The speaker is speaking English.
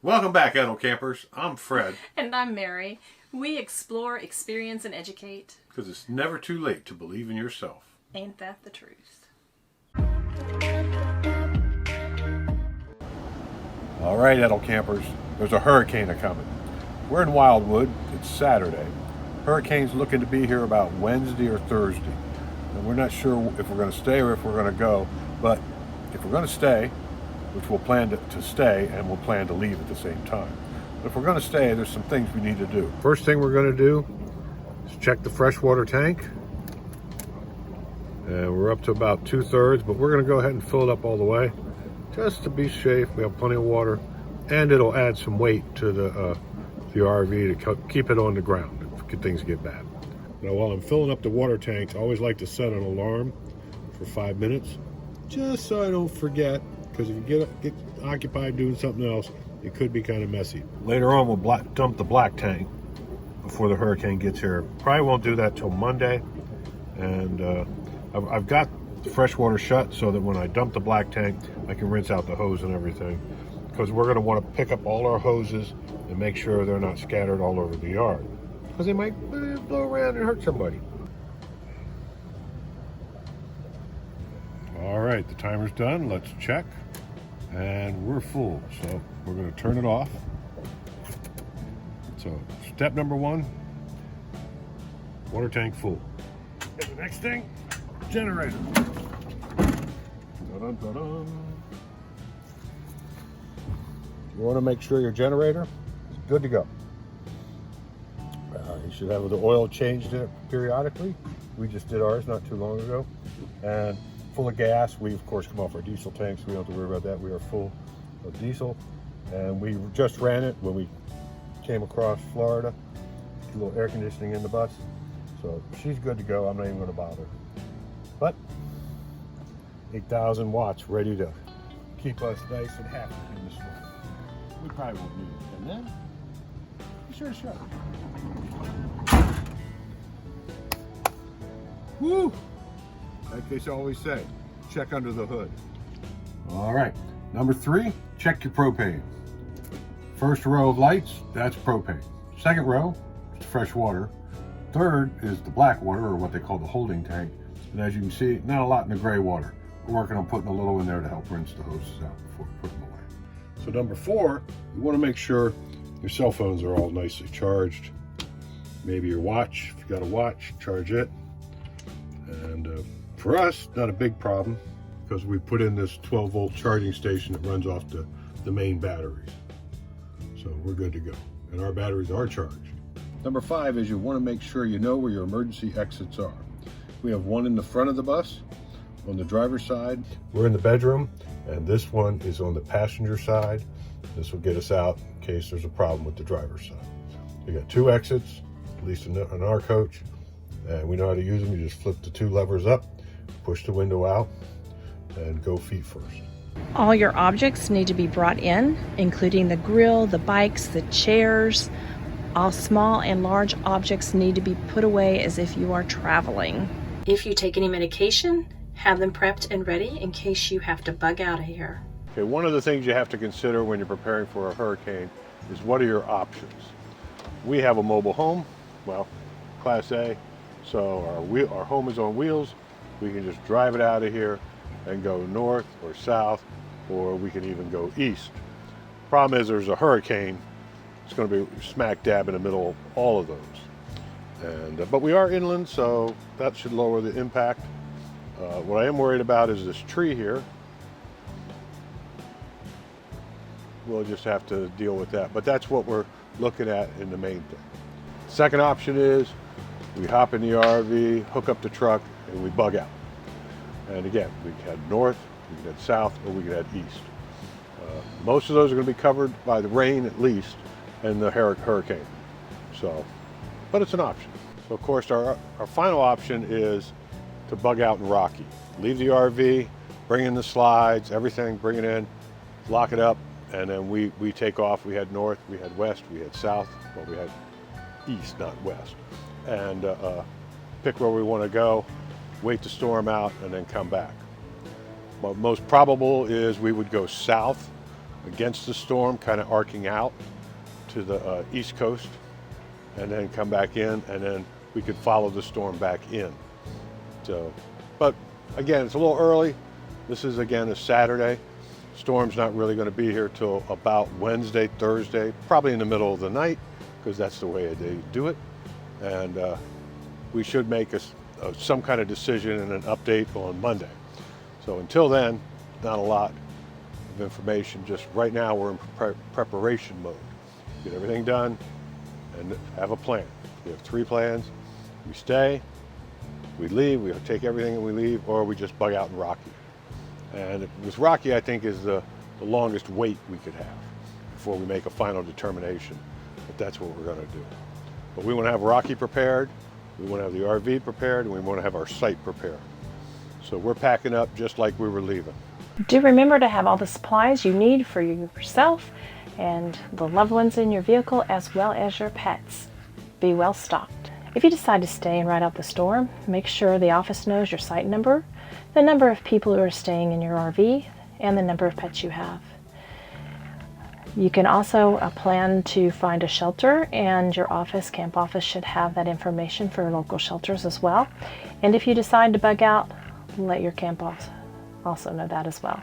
Welcome back, Edel Campers. I'm Fred. And I'm Mary. We explore, experience, and educate. Because it's never too late to believe in yourself. Ain't that the truth? All right, Edel Campers. There's a hurricane coming. We're in Wildwood. It's Saturday. Hurricane's looking to be here about Wednesday or Thursday. And we're not sure if we're going to stay or if we're going to go. But if we're going to stay, which we'll plan to stay, and we'll plan to leave at the same time. But if we're going to stay, there's some things we need to do. First thing we're going to do is check the freshwater tank. And we're up to about 2/3, but we're going to go ahead and fill it up all the way, just to be safe. We have plenty of water, and it'll add some weight to the RV to keep it on the ground if things get bad. Now, while I'm filling up the water tanks, I always like to set an alarm for 5 minutes, just so I don't forget. Because if you get occupied doing something else, it could be kind of messy. Later on, we'll dump the black tank before the hurricane gets here. Probably won't do that till Monday. And I've got the freshwater shut so that when I dump the black tank, I can rinse out the hose and everything. Because we're going to want to pick up all our hoses and make sure they're not scattered all over the yard. Because they might blow around and hurt somebody. All right, the timer's done. Let's check. And we're full, so we're going to turn it off. So step number 1, water tank full. And the next thing, generator. Dun, dun, dun. You want to make sure your generator is good to go. You should have the oil changed in it periodically. We just did ours not too long ago. And full of gas. We, of course, come off our diesel tanks. We don't have to worry about that. We are full of diesel. And we just ran it when we came across Florida. A little air conditioning in the bus. So she's good to go. I'm not even going to bother. But 8,000 watts ready to keep us nice and happy in the storm. We probably won't need it. And then, be sure to shut it. Woo! Like they always say, check under the hood. All right, number 3, check your propane. First row of lights, that's propane. Second row, is fresh water. Third is the black water, or what they call the holding tank. And as you can see, not a lot in the gray water. We're working on putting a little in there to help rinse the hoses out before we put them away. So number 4, you want to make sure your cell phones are all nicely charged. Maybe your watch, if you got a watch, charge it. And for us, not a big problem because we put in this 12-volt charging station that runs off the main batteries. So we're good to go. And our batteries are charged. Number 5 is you want to make sure you know where your emergency exits are. We have one in the front of the bus on the driver's side. We're in the bedroom, and this one is on the passenger side. This will get us out in case there's a problem with the driver's side. We got 2 exits, at least in our coach. And we know how to use them. You just flip the 2 levers up, push the window out, and go feet first. All your objects need to be brought in, including the grill, the bikes, the chairs. All small and large objects need to be put away as if you are traveling. If you take any medication, have them prepped and ready in case you have to bug out of here. Okay, one of the things you have to consider when you're preparing for a hurricane is what are your options? We have a mobile home, well, Class A. So our home is on wheels. We can just drive it out of here and go north or south, or we can even go east. Problem is there's a hurricane. It's going to be smack dab in the middle of all of those. And but we are inland, so that should lower the impact. What I am worried about is this tree here. We'll just have to deal with that. But that's what we're looking at in the main thing. Second option is we hop in the RV, hook up the truck, and we bug out. And again, we can head north, we can head south, or we can head east. Most of those are going to be covered by the rain at least, and the hurricane. So, but it's an option. So of course our final option is to bug out in Rocky. Leave the RV, bring in the slides, everything, bring it in, lock it up, and then we take off. We head north, we head west, we head south, well we head east, not west. And pick where we want to go, wait the storm out, and then come back. What most probable is we would go south against the storm, kind of arcing out to the east coast, and then come back in, and then we could follow the storm back in. So, but again, it's a little early. This is again a Saturday. Storm's not really going to be here till about Wednesday, Thursday, probably in the middle of the night, because that's the way they do it. And we should make some kind of decision and an update on Monday. So until then, not a lot of information. Just right now we're in preparation mode. Get everything done and have a plan. We have 3 plans. We stay, we leave, we take everything and we leave, or we just bug out in Rocky. And with Rocky, I think is the longest wait we could have before we make a final determination that that's what we're going to do. But we want to have Rocky prepared, we want to have the RV prepared, and we want to have our site prepared. So we're packing up just like we were leaving. Do remember to have all the supplies you need for yourself and the loved ones in your vehicle, as well as your pets. Be well stocked. If you decide to stay and ride out the storm, make sure the office knows your site number, the number of people who are staying in your RV, and the number of pets you have. You can also plan to find a shelter, and your camp office should have that information for local shelters as well. And if you decide to bug out, let your camp office also know that as well.